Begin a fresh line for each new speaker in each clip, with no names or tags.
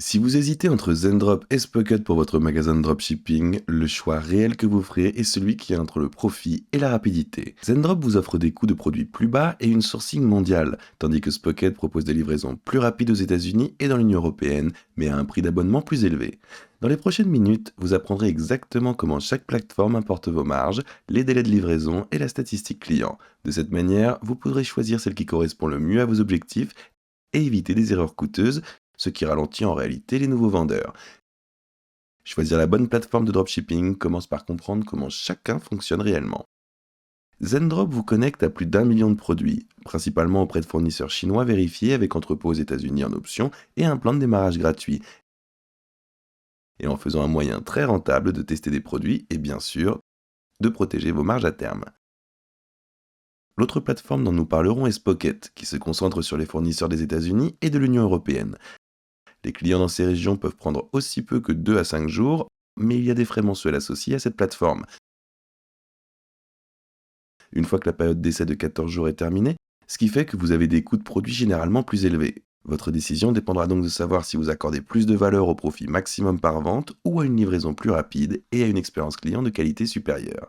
Si vous hésitez entre Zendrop et Spocket pour votre magasin de dropshipping, le choix réel que vous ferez est celui qui est entre le profit et la rapidité. Zendrop vous offre des coûts de produits plus bas et une sourcing mondiale, tandis que Spocket propose des livraisons plus rapides aux États-Unis et dans l'Union européenne, mais à un prix d'abonnement plus élevé. Dans les prochaines minutes, vous apprendrez exactement comment chaque plateforme importe vos marges, les délais de livraison et la statistique client. De cette manière, vous pourrez choisir celle qui correspond le mieux à vos objectifs et éviter des erreurs coûteuses, ce qui ralentit en réalité les nouveaux vendeurs. Choisir la bonne plateforme de dropshipping commence par comprendre comment chacun fonctionne réellement. Zendrop vous connecte à plus d'1 million de produits, principalement auprès de fournisseurs chinois vérifiés avec entrepôt aux États-Unis en option et un plan de démarrage gratuit, et en faisant un moyen très rentable de tester des produits et bien sûr de protéger vos marges à terme. L'autre plateforme dont nous parlerons est Spocket, qui se concentre sur les fournisseurs des États-Unis et de l'Union européenne. Les clients dans ces régions peuvent prendre aussi peu que 2 à 5 jours, mais il y a des frais mensuels associés à cette plateforme. Une fois que la période d'essai de 14 jours est terminée, ce qui fait que vous avez des coûts de produits généralement plus élevés. Votre décision dépendra donc de savoir si vous accordez plus de valeur au profit maximum par vente ou à une livraison plus rapide et à une expérience client de qualité supérieure.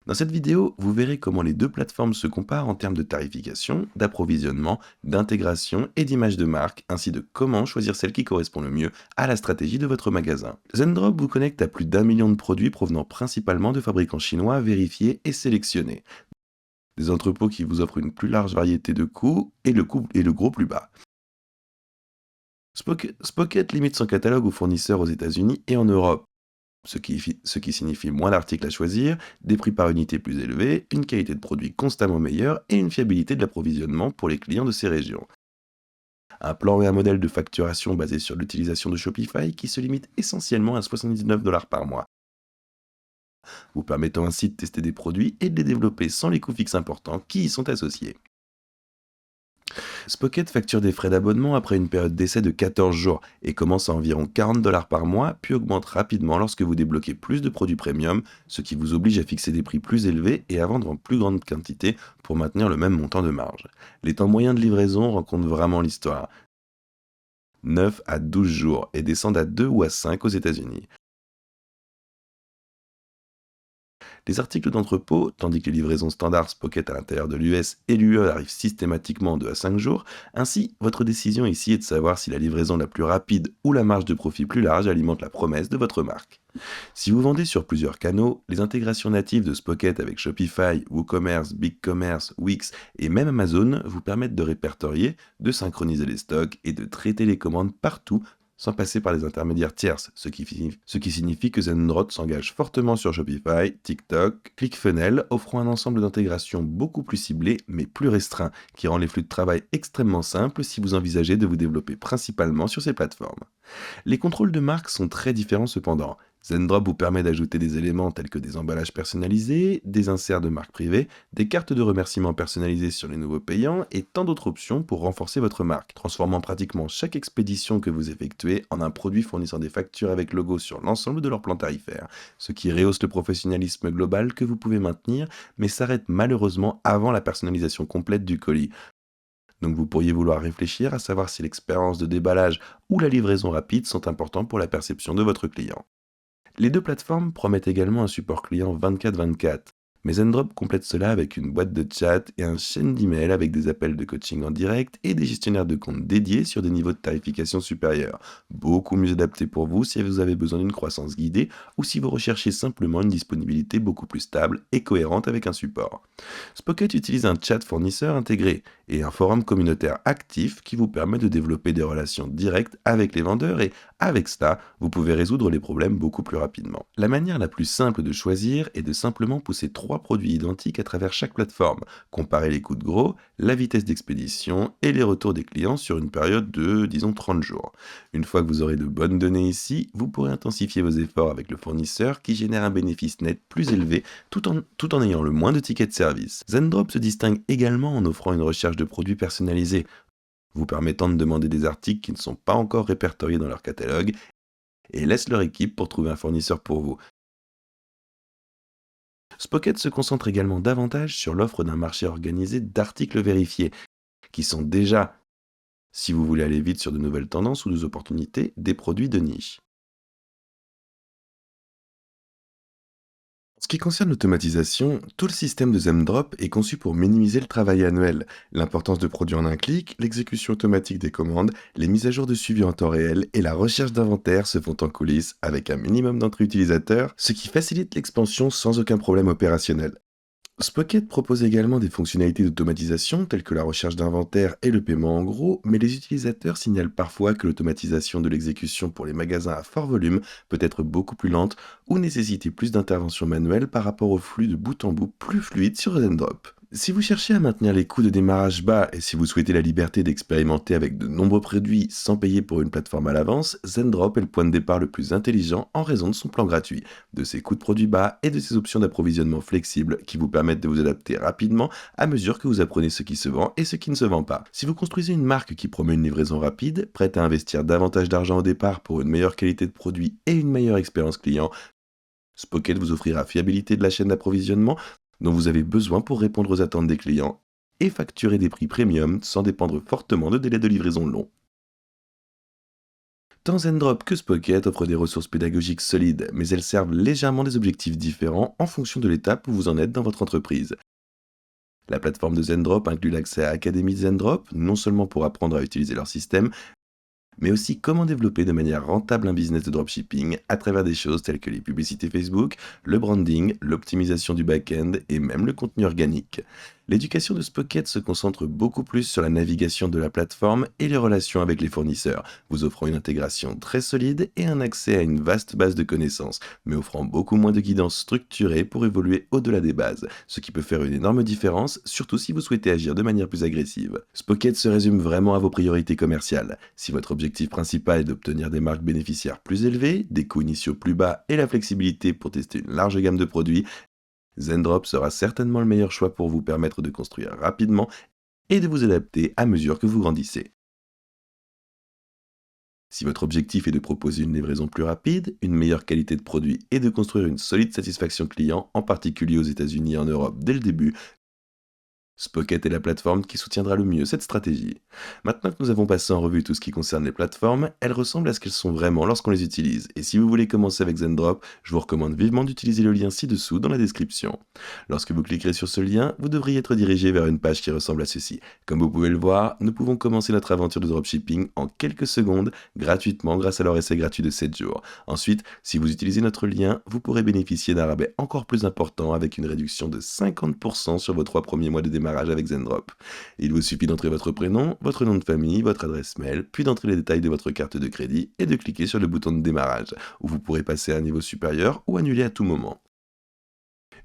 Dans cette vidéo, vous verrez comment les deux plateformes se comparent en termes de tarification, d'approvisionnement, d'intégration et d'image de marque, ainsi de comment choisir celle qui correspond le mieux à la stratégie de votre magasin. Zendrop vous connecte à plus d'1 million de produits provenant principalement de fabricants chinois vérifiés et sélectionnés. Des entrepôts qui vous offrent une plus large variété de coûts et le gros plus bas. Spocket limite son catalogue aux fournisseurs aux États-Unis et en Europe, ce qui signifie moins d'articles à choisir, des prix par unité plus élevés, une qualité de produit constamment meilleure et une fiabilité de l'approvisionnement pour les clients de ces régions. Un plan et un modèle de facturation basé sur l'utilisation de Shopify qui se limite essentiellement à 79 $ par mois, vous permettant ainsi de tester des produits et de les développer sans les coûts fixes importants qui y sont associés. Spocket facture des frais d'abonnement après une période d'essai de 14 jours et commence à environ 40 $ par mois, puis augmente rapidement lorsque vous débloquez plus de produits premium, ce qui vous oblige à fixer des prix plus élevés et à vendre en plus grande quantité pour maintenir le même montant de marge. Les temps moyens de livraison racontent vraiment l'histoire, 9 à 12 jours, et descendent à 2 ou à 5 aux États-Unis. Les articles d'entrepôt, tandis que les livraisons standards Spocket à l'intérieur de l'US et l'UE arrivent systématiquement en 2 à 5 jours. Ainsi, votre décision ici est de savoir si la livraison la plus rapide ou la marge de profit plus large alimente la promesse de votre marque. Si vous vendez sur plusieurs canaux, les intégrations natives de Spocket avec Shopify, WooCommerce, BigCommerce, Wix et même Amazon vous permettent de répertorier, de synchroniser les stocks et de traiter les commandes partout sans passer par les intermédiaires tierces, ce qui signifie que Zenrot s'engage fortement sur Shopify, TikTok, ClickFunnels, offrant un ensemble d'intégrations beaucoup plus ciblé mais plus restreint, qui rend les flux de travail extrêmement simples si vous envisagez de vous développer principalement sur ces plateformes. Les contrôles de marque sont très différents cependant. Zendrop vous permet d'ajouter des éléments tels que des emballages personnalisés, des inserts de marque privée, des cartes de remerciement personnalisées sur les nouveaux payants et tant d'autres options pour renforcer votre marque, transformant pratiquement chaque expédition que vous effectuez en un produit fournissant des factures avec logo sur l'ensemble de leur plan tarifaire, ce qui rehausse le professionnalisme global que vous pouvez maintenir, mais s'arrête malheureusement avant la personnalisation complète du colis. Donc vous pourriez vouloir réfléchir à savoir si l'expérience de déballage ou la livraison rapide sont importants pour la perception de votre client. Les deux plateformes promettent également un support client 24/24, mais Zendrop complète cela avec une boîte de chat et un chaîne d'email avec des appels de coaching en direct et des gestionnaires de compte dédiés sur des niveaux de tarification supérieurs, beaucoup mieux adaptés pour vous si vous avez besoin d'une croissance guidée ou si vous recherchez simplement une disponibilité beaucoup plus stable et cohérente avec un support. Spocket utilise un chat fournisseur intégré et un forum communautaire actif qui vous permet de développer des relations directes avec les vendeurs et, avec cela, vous pouvez résoudre les problèmes beaucoup plus rapidement. La manière la plus simple de choisir est de simplement pousser 3 produits identiques à travers chaque plateforme, comparer les coûts de gros, la vitesse d'expédition et les retours des clients sur une période de, disons, 30 jours. Une fois que vous aurez de bonnes données ici, vous pourrez intensifier vos efforts avec le fournisseur qui génère un bénéfice net plus élevé tout en ayant le moins de tickets de service. Zendrop se distingue également en offrant une recherche de produits personnalisés, vous permettant de demander des articles qui ne sont pas encore répertoriés dans leur catalogue et laisse leur équipe pour trouver un fournisseur pour vous. Spocket se concentre également davantage sur l'offre d'un marché organisé d'articles vérifiés, qui sont déjà si vous voulez aller vite sur de nouvelles tendances ou des opportunités, des produits de niche. En ce qui concerne l'automatisation, tout le système de Zemdrop est conçu pour minimiser le travail annuel, l'importance de produire en un clic, l'exécution automatique des commandes, les mises à jour de suivi en temps réel et la recherche d'inventaire se font en coulisses avec un minimum d'entrées utilisateurs, ce qui facilite l'expansion sans aucun problème opérationnel. Spocket propose également des fonctionnalités d'automatisation telles que la recherche d'inventaire et le paiement en gros, mais les utilisateurs signalent parfois que l'automatisation de l'exécution pour les magasins à fort volume peut être beaucoup plus lente ou nécessiter plus d'intervention manuelle par rapport au flux de bout en bout plus fluide sur Zendrop. Si vous cherchez à maintenir les coûts de démarrage bas et si vous souhaitez la liberté d'expérimenter avec de nombreux produits sans payer pour une plateforme à l'avance, Zendrop est le point de départ le plus intelligent en raison de son plan gratuit, de ses coûts de produits bas et de ses options d'approvisionnement flexibles qui vous permettent de vous adapter rapidement à mesure que vous apprenez ce qui se vend et ce qui ne se vend pas. Si vous construisez une marque qui promet une livraison rapide, prête à investir davantage d'argent au départ pour une meilleure qualité de produit et une meilleure expérience client, Spocket vous offrira fiabilité de la chaîne d'approvisionnement dont vous avez besoin pour répondre aux attentes des clients et facturer des prix premium sans dépendre fortement de délais de livraison longs. Tant Zendrop que Spocket offrent des ressources pédagogiques solides, mais elles servent légèrement des objectifs différents en fonction de l'étape où vous en êtes dans votre entreprise. La plateforme de Zendrop inclut l'accès à Académie Zendrop, non seulement pour apprendre à utiliser leur système, mais aussi comment développer de manière rentable un business de dropshipping à travers des choses telles que les publicités Facebook, le branding, l'optimisation du back-end et même le contenu organique. L'éducation de Spocket se concentre beaucoup plus sur la navigation de la plateforme et les relations avec les fournisseurs, vous offrant une intégration très solide et un accès à une vaste base de connaissances, mais offrant beaucoup moins de guidance structurée pour évoluer au-delà des bases, ce qui peut faire une énorme différence, surtout si vous souhaitez agir de manière plus agressive. Spocket se résume vraiment à vos priorités commerciales. Si votre objectif principal est d'obtenir des marques bénéficiaires plus élevées, des coûts initiaux plus bas et la flexibilité pour tester une large gamme de produits, Zendrop sera certainement le meilleur choix pour vous permettre de construire rapidement et de vous adapter à mesure que vous grandissez. Si votre objectif est de proposer une livraison plus rapide, une meilleure qualité de produit et de construire une solide satisfaction client, en particulier aux États-Unis et en Europe dès le début, Spocket est la plateforme qui soutiendra le mieux cette stratégie. Maintenant que nous avons passé en revue tout ce qui concerne les plateformes, elles ressemblent à ce qu'elles sont vraiment lorsqu'on les utilise. Et si vous voulez commencer avec Zendrop, je vous recommande vivement d'utiliser le lien ci-dessous dans la description. Lorsque vous cliquerez sur ce lien, vous devriez être dirigé vers une page qui ressemble à ceci. Comme vous pouvez le voir, nous pouvons commencer notre aventure de dropshipping en quelques secondes, gratuitement grâce à leur essai gratuit de 7 jours. Ensuite, si vous utilisez notre lien, vous pourrez bénéficier d'un rabais encore plus important avec une réduction de 50% sur vos 3 premiers mois de démarrage avec Zendrop. Il vous suffit d'entrer votre prénom, votre nom de famille, votre adresse mail, puis d'entrer les détails de votre carte de crédit et de cliquer sur le bouton de démarrage, où vous pourrez passer à un niveau supérieur ou annuler à tout moment.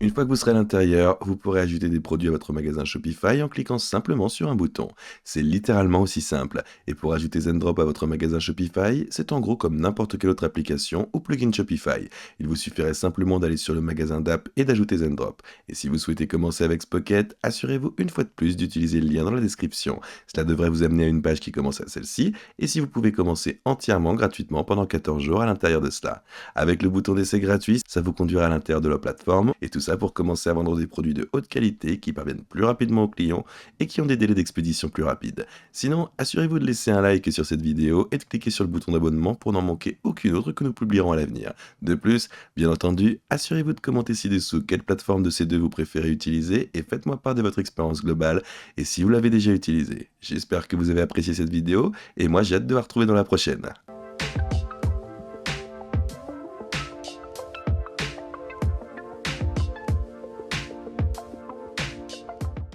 Une fois que vous serez à l'intérieur, vous pourrez ajouter des produits à votre magasin Shopify en cliquant simplement sur un bouton. C'est littéralement aussi simple. Et pour ajouter Zendrop à votre magasin Shopify, c'est en gros comme n'importe quelle autre application ou plugin Shopify. Il vous suffirait simplement d'aller sur le magasin d'app et d'ajouter Zendrop. Et si vous souhaitez commencer avec Spocket, assurez-vous une fois de plus d'utiliser le lien dans la description. Cela devrait vous amener à une page qui commence à celle-ci, et si vous pouvez commencer entièrement gratuitement pendant 14 jours à l'intérieur de cela. Avec le bouton d'essai gratuit, ça vous conduira à l'intérieur de la plateforme, et tout ça pour commencer à vendre des produits de haute qualité qui parviennent plus rapidement aux clients et qui ont des délais d'expédition plus rapides. Sinon, assurez-vous de laisser un like sur cette vidéo et de cliquer sur le bouton d'abonnement pour n'en manquer aucune autre que nous publierons à l'avenir. De plus, bien entendu, assurez-vous de commenter ci-dessous quelle plateforme de ces deux vous préférez utiliser et faites-moi part de votre expérience globale et si vous l'avez déjà utilisé. J'espère que vous avez apprécié cette vidéo et moi j'ai hâte de vous retrouver dans la prochaine.